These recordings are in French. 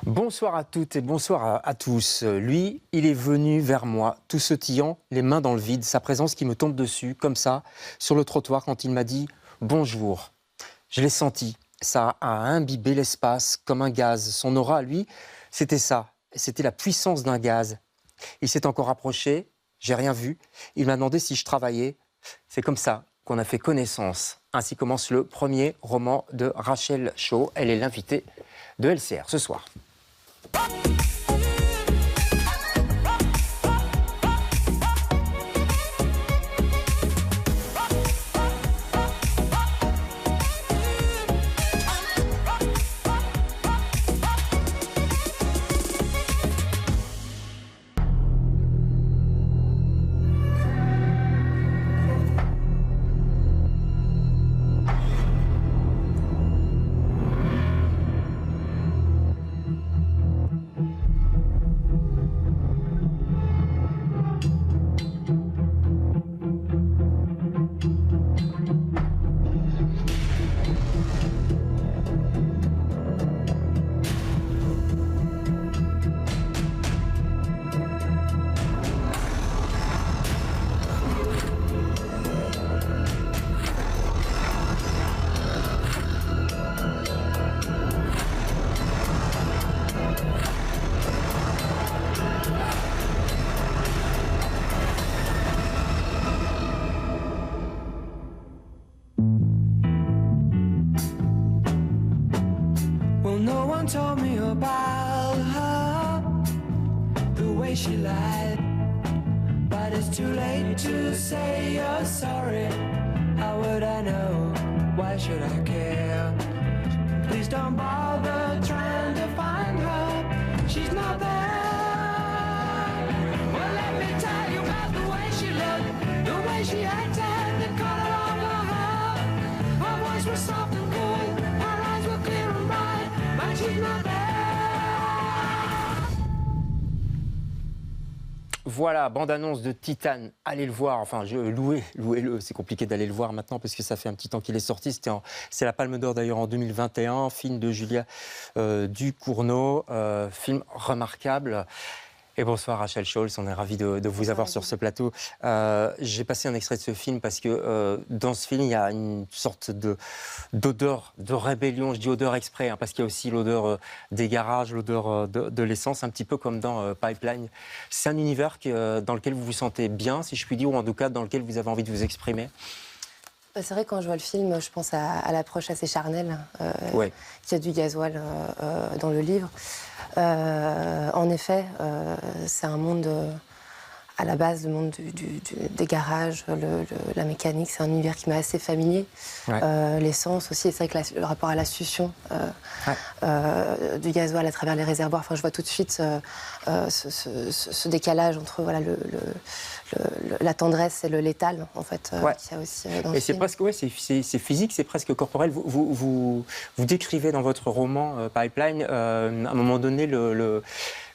Bonsoir à toutes et bonsoir à tous. Lui, il est venu vers moi, tout sautillant, les mains dans le vide, sa présence qui me tombe dessus, comme ça, sur le trottoir quand il m'a dit « bonjour ». Je l'ai senti, ça a imbibé l'espace comme un gaz. Son aura, lui, c'était ça, c'était la puissance d'un gaz. Il s'est encore approché, j'ai rien vu, il m'a demandé si je travaillais. C'est comme ça qu'on a fait connaissance. Ainsi commence le premier roman de Rachel Shaw. Elle est l'invitée de LCR ce soir. No one told me about her, the way she lied. But it's too late to say you're sorry. How would I know? Why should I care? Please don't bother trying to find her. She's not there. Well, let me tell you about the way she looked, the way she acted, the color of her hair. Her voice was soft and cool, her eyes were clear and bright. But she's not there. Voilà, bande-annonce de Titane, allez le voir, enfin louez-le, c'est compliqué d'aller le voir maintenant parce que ça fait un petit temps qu'il est sorti, c'est la Palme d'Or d'ailleurs en 2021, film de Julia Ducournau, film remarquable. Et bonsoir Rachel Shaw, on est ravis de vous avoir sur ce plateau. J'ai passé un extrait de ce film parce que dans ce film, il y a une sorte d'odeur de rébellion. Je dis odeur exprès, hein, parce qu'il y a aussi l'odeur des garages, l'odeur de l'essence, un petit peu comme dans Pipeline. C'est un univers dans lequel vous vous sentez bien, si je puis dire, ou en tout cas dans lequel vous avez envie de vous exprimer. C'est vrai que quand je vois le film, je pense à l'approche assez charnelle Ouais. qu'il y a du gasoil dans le livre. En effet, c'est un monde, à la base, le monde des garages, la mécanique, c'est un univers qui m'est assez familier. Ouais. L'essence aussi, et c'est vrai que le rapport à la succion du gasoil à travers les réservoirs, enfin, je vois tout de suite ce décalage entre voilà, la tendresse et le létal, en fait, qu'il y a aussi dans le film. C'est presque, c'est physique, c'est presque corporel. Vous décrivez dans votre roman Pipeline, à un moment donné,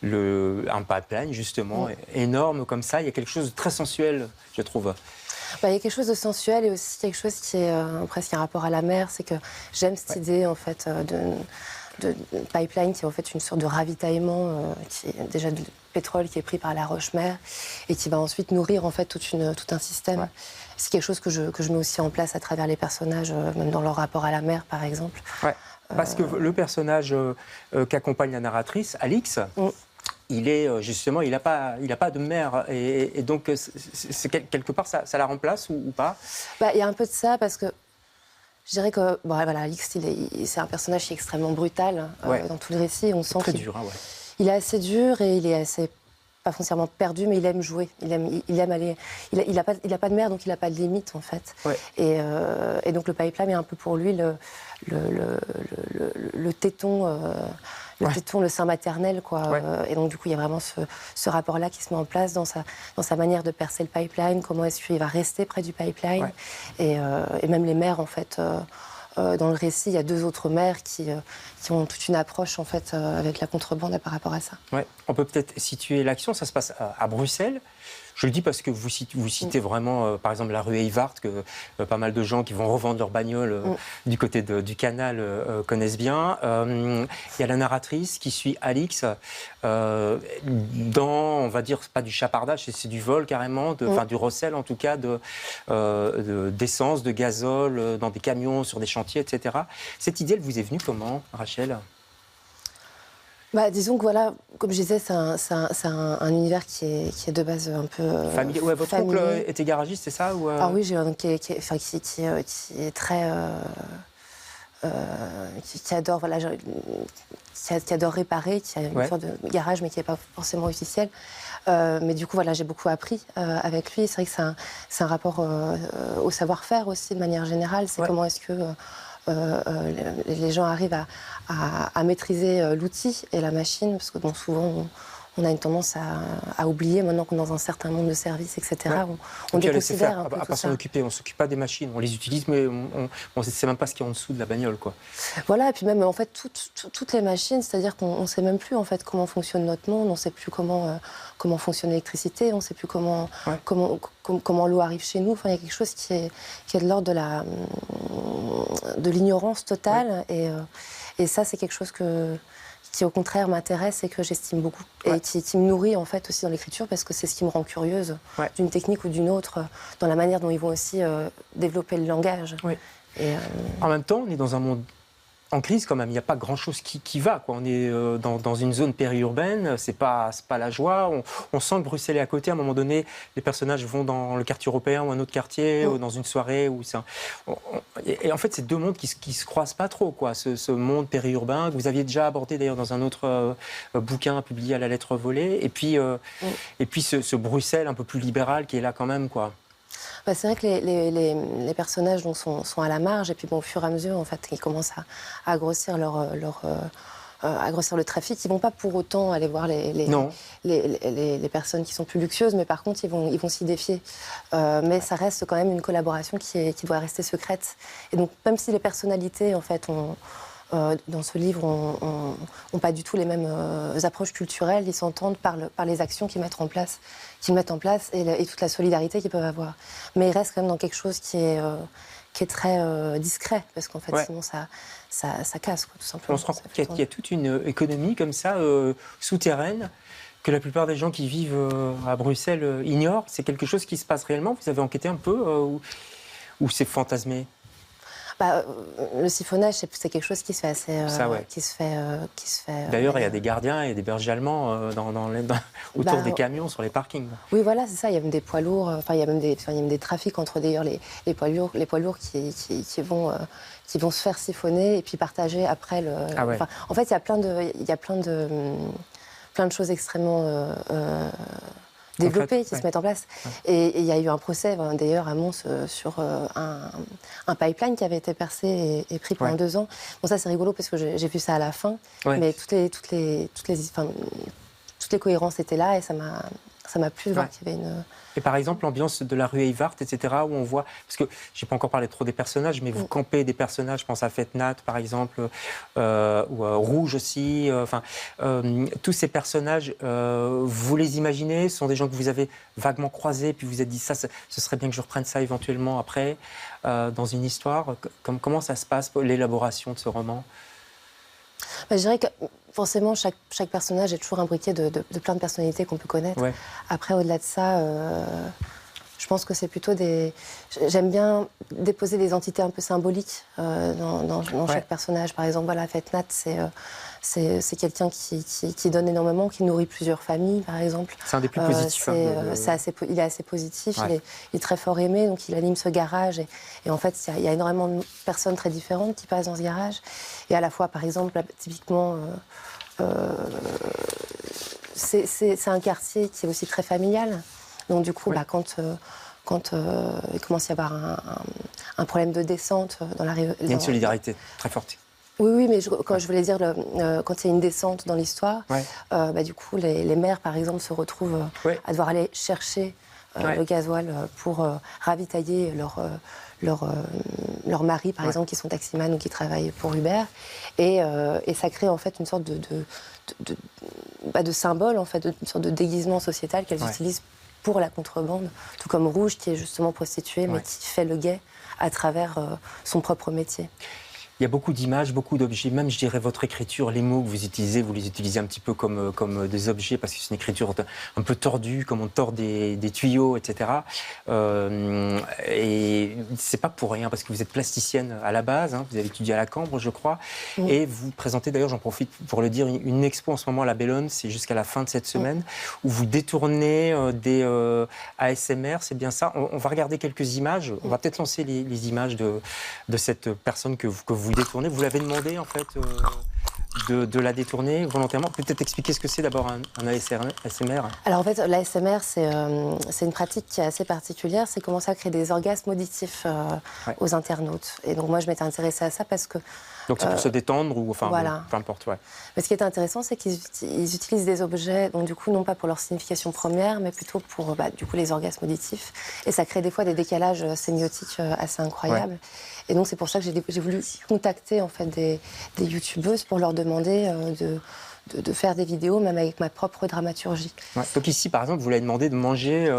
un pipeline, justement, énorme comme ça. Il y a quelque chose de très sensuel, je trouve. Il y a quelque chose de sensuel et aussi quelque chose qui est presque un rapport à la mer. C'est que j'aime cette idée, en fait, de pipeline qui est en fait une sorte de ravitaillement qui est déjà du pétrole qui est pris par la roche-mère et qui va ensuite nourrir en fait tout un système. Ouais. C'est quelque chose que je mets aussi en place à travers les personnages, même dans leur rapport à la mer, par exemple. Ouais. Parce que le personnage qu'accompagne la narratrice, Alix, il est justement, il n'a pas de mère et donc quelque part ça la remplace ou pas? Il y a un peu de ça parce que je dirais que voilà, Alix, c'est un personnage qui est extrêmement brutal dans tout le récit. On sent très dur, hein, ouais. Il est assez dur et il est assez pas foncièrement perdu, mais il aime jouer. Il aime aller. Il a pas de mère, donc il n'a pas de limite en fait. Ouais. Et donc le pipeline est un peu pour lui le téton. Le sein maternel, quoi. Ouais. Et donc, du coup, il y a vraiment ce rapport-là qui se met en place dans sa manière de percer le pipeline, comment est-ce qu'il va rester près du pipeline. Ouais. Et même les mères, en fait, dans le récit, il y a deux autres mères qui ont toute une approche, en fait, avec la contrebande par rapport à ça. Ouais. On peut peut-être situer l'action, ça se passe à Bruxelles. Je le dis parce que vous citez vraiment, par exemple, la rue Eyvart, que pas mal de gens qui vont revendre leur bagnole du côté du canal connaissent bien. Il y a la narratrice qui suit Alix dans, on va dire, pas du chapardage, c'est du vol carrément, enfin du recel en tout cas, d'essence, de gazole, dans des camions, sur des chantiers, etc. Cette idée, elle vous est venue comment, Rachel ? Bah, disons que voilà, comme je disais, c'est un univers qui est de base un peu familier. Ouais, votre oncle était garagiste, c'est ça ou Ah oui, j'ai un oncle qui est très... qui adore, voilà, qui adore réparer, qui a une sorte de garage, mais qui n'est pas forcément officiel. Mais du coup, voilà, j'ai beaucoup appris avec lui. C'est vrai que c'est un rapport au savoir-faire aussi, de manière générale. C'est comment est-ce que les gens arrivent à maîtriser l'outil et la machine, parce que bon, souvent on a une tendance à oublier, maintenant qu'on est dans un certain monde de services, etc. On déconsidère un peu à pas s'en occuper, on ne s'occupe pas des machines, on les utilise, mais on ne sait même pas ce qu'il y a en dessous de la bagnole, quoi. Voilà, et puis même en fait toutes les machines, c'est-à-dire qu'on ne sait même plus en fait comment fonctionne notre monde, on ne sait plus comment fonctionne l'électricité, on ne sait plus comment l'eau arrive chez nous. Enfin, il y a quelque chose qui est de l'ordre de l'ignorance totale, et ça c'est quelque chose qui au contraire m'intéresse et que j'estime beaucoup. Et qui me nourrit en fait aussi dans l'écriture, parce que c'est ce qui me rend curieuse d'une technique ou d'une autre, dans la manière dont ils vont aussi développer le langage. Et, En même temps, on est dans un monde en crise quand même, il n'y a pas grand-chose qui va, quoi. On est dans une zone périurbaine, c'est pas la joie. On sent que Bruxelles est à côté. À un moment donné, les personnages vont dans le quartier européen ou un autre quartier, ou dans une soirée. Et en fait, c'est deux mondes qui se croisent pas trop, quoi. Ce monde périurbain que vous aviez déjà abordé d'ailleurs dans un autre bouquin publié à la lettre volée. Et puis ce Bruxelles un peu plus libéral qui est là quand même, quoi. Bah, c'est vrai que les personnages donc, sont à la marge, et puis bon, au fur et à mesure, en fait, ils commencent à grossir à grossir le trafic. Ils ne vont pas pour autant aller voir les personnes qui sont plus luxueuses, mais par contre, ils vont s'y défier. Mais ça reste quand même une collaboration qui doit rester secrète. Et donc, même si les personnalités, en fait, dans ce livre, ont pas du tout les mêmes approches culturelles, ils s'entendent par les actions qu'ils mettent en place et toute la solidarité qu'ils peuvent avoir. Mais ils restent quand même dans quelque chose qui est très discret, parce qu'en fait, sinon ça casse, quoi, tout simplement. On se rend compte qu'il y a toute une économie comme ça, souterraine, que la plupart des gens qui vivent à Bruxelles ignorent. C'est quelque chose qui se passe réellement. Vous avez enquêté un peu ou c'est fantasmé? Le siphonnage, c'est quelque chose qui se fait assez. Qui se fait. D'ailleurs, il y a des gardiens et des bergers allemands autour des camions, sur les parkings. Oui, voilà, c'est ça. Il y a même des poids lourds. Enfin, il y a même des trafics entre d'ailleurs les poids lourds qui vont se faire siphonner et puis partager après le. Enfin, en fait, il y a plein de choses extrêmement développées qui se mettent en place. Et il y a eu un procès, d'ailleurs, à Mons, sur un pipeline qui avait été percé et pris pendant 2 ans. Bon, ça, c'est rigolo parce que j'ai vu ça à la fin, mais toutes les cohérences étaient là, et ça m'a plu de voir qu'il y avait une... Et par exemple, l'ambiance de la rue Eyvart, etc., où on voit... Parce que je n'ai pas encore parlé trop des personnages, mais vous campez des personnages, je pense à Fetnat, par exemple, ou Rouge aussi. Tous ces personnages, vous les imaginez? Ce sont des gens que vous avez vaguement croisés, puis vous vous êtes dit, ce serait bien que je reprenne ça éventuellement après, dans une histoire. Comment ça se passe, l'élaboration de ce roman? Je dirais que forcément, chaque personnage est toujours imbriqué de plein de personnalités qu'on peut connaître. Après, au-delà de ça, je pense que c'est plutôt J'aime bien déposer des entités un peu symboliques dans chaque personnage. Par exemple, voilà, Fetnat, c'est quelqu'un qui donne énormément, qui nourrit plusieurs familles, par exemple. C'est un des plus positifs. Il est assez positif, il est très fort aimé, donc il anime ce garage. Et en fait, il y a énormément de personnes très différentes qui passent dans ce garage. Et à la fois, par exemple, typiquement, c'est un quartier qui est aussi très familial. Donc du coup, quand il commence à y avoir un problème de descente dans la rue... Il y a une solidarité très forte. Oui, mais quand je voulais dire, quand il y a une descente dans l'histoire, du coup, les mères, par exemple, se retrouvent à devoir aller chercher le gasoil pour ravitailler leur mari, par exemple, qui sont taximans ou qui travaillent pour Uber. Et ça crée, en fait, une sorte de symbole, en fait, une sorte de déguisement sociétal qu'elles utilisent pour la contrebande, tout comme Rouge qui est justement prostituée mais qui fait le guet à travers son propre métier. Il y a beaucoup d'images, beaucoup d'objets, même je dirais votre écriture, les mots que vous les utilisez un petit peu comme des objets, parce que c'est une écriture un peu tordue, comme on tord des tuyaux, etc. Et c'est pas pour rien, parce que vous êtes plasticienne à la base, hein, vous avez étudié à la Cambre, je crois, et vous présentez d'ailleurs, j'en profite pour le dire, une expo en ce moment à la Bellone, c'est jusqu'à la fin de cette semaine, où vous détournez des ASMR, c'est bien ça. On va regarder quelques images, on va peut-être lancer les images de cette personne que vous détournez. Vous l'avez demandé, en fait, de la détourner volontairement. Peut-être expliquer ce que c'est d'abord un ASMR. Alors en fait, l'ASMR, c'est une pratique qui est assez particulière. C'est commencer à créer des orgasmes auditifs aux internautes. Et donc moi, je m'étais intéressée à ça parce que... Donc c'est pour se détendre ou enfin, voilà. Peu importe. Ouais. Mais ce qui est intéressant, c'est qu'ils utilisent des objets, donc du coup, non pas pour leur signification première, mais plutôt pour du coup, les orgasmes auditifs. Et ça crée des fois des décalages sémiotiques assez incroyables. Ouais. Et donc c'est pour ça que j'ai voulu contacter en fait, des youtubeuses pour leur demander de faire des vidéos, même avec ma propre dramaturgie. Ouais. Donc ici, par exemple, vous l'avez demandé de manger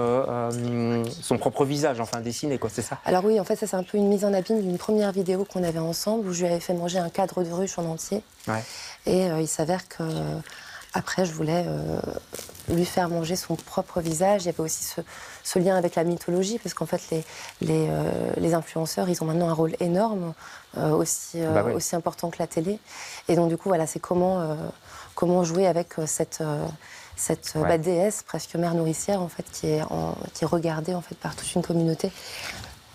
son propre visage, enfin dessiné, quoi, c'est ça? Alors oui, en fait, ça c'est un peu une mise en abîme d'une première vidéo qu'on avait ensemble, où je lui avais fait manger un cadre de ruche en entier. Ouais. Et il s'avère que après, je voulais lui faire manger son propre visage. Il y avait aussi ce lien avec la mythologie, parce qu'en fait, les influenceurs, ils ont maintenant un rôle énorme, aussi important que la télé. Et donc, du coup, voilà, c'est comment jouer avec cette déesse, presque mère nourricière, en fait, qui est regardée en fait, par toute une communauté.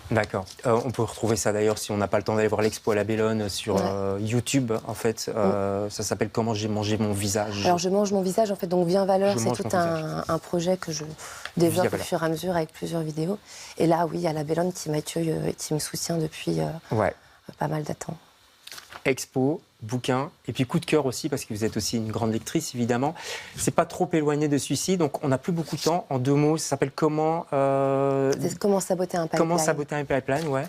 D'accord. On peut retrouver ça d'ailleurs si on n'a pas le temps d'aller voir l'expo à la Bellone sur YouTube en fait. Ça s'appelle Comment j'ai mangé mon visage. Alors je mange mon visage en fait. Donc Viens Valeur, c'est tout un projet que je développe au fur et à mesure avec plusieurs vidéos. Et là oui, il y a la Bellone qui m'accueille et qui me soutient depuis pas mal de temps. Expo, bouquin, et puis coup de cœur aussi, parce que vous êtes aussi une grande lectrice, évidemment. C'est pas trop éloigné de celui-ci, donc on n'a plus beaucoup de temps. En 2 mots, ça s'appelle Comment saboter un pipeline. Comment saboter un pipeline, ouais.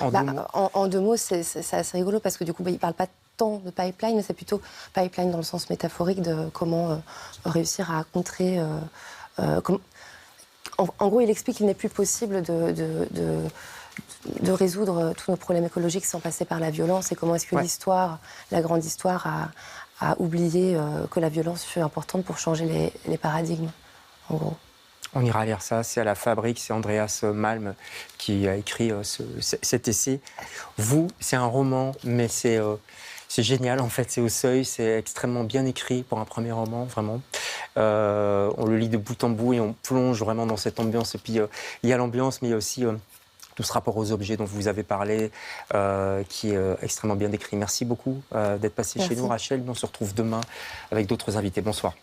En 2 mots, c'est assez rigolo, parce que du coup, il parle pas tant de pipeline, mais c'est plutôt pipeline dans le sens métaphorique de comment réussir à contrer... En gros, il explique qu'il n'est plus possible de résoudre tous nos problèmes écologiques sans passer par la violence, et comment est-ce que l'histoire, la grande histoire, a oublié que la violence fut importante pour changer les paradigmes, en gros. On ira lire ça, c'est à la Fabrique, c'est Andreas Malm qui a écrit cet essai. Vous, c'est un roman, mais c'est génial en fait, c'est au seuil, c'est extrêmement bien écrit pour un premier roman, vraiment. On le lit de bout en bout et on plonge vraiment dans cette ambiance. Et puis il y a l'ambiance, mais il y a aussi tout ce rapport aux objets dont vous avez parlé, qui est extrêmement bien décrit. Merci beaucoup d'être passé chez nous, Rachel. On se retrouve demain avec d'autres invités. Bonsoir.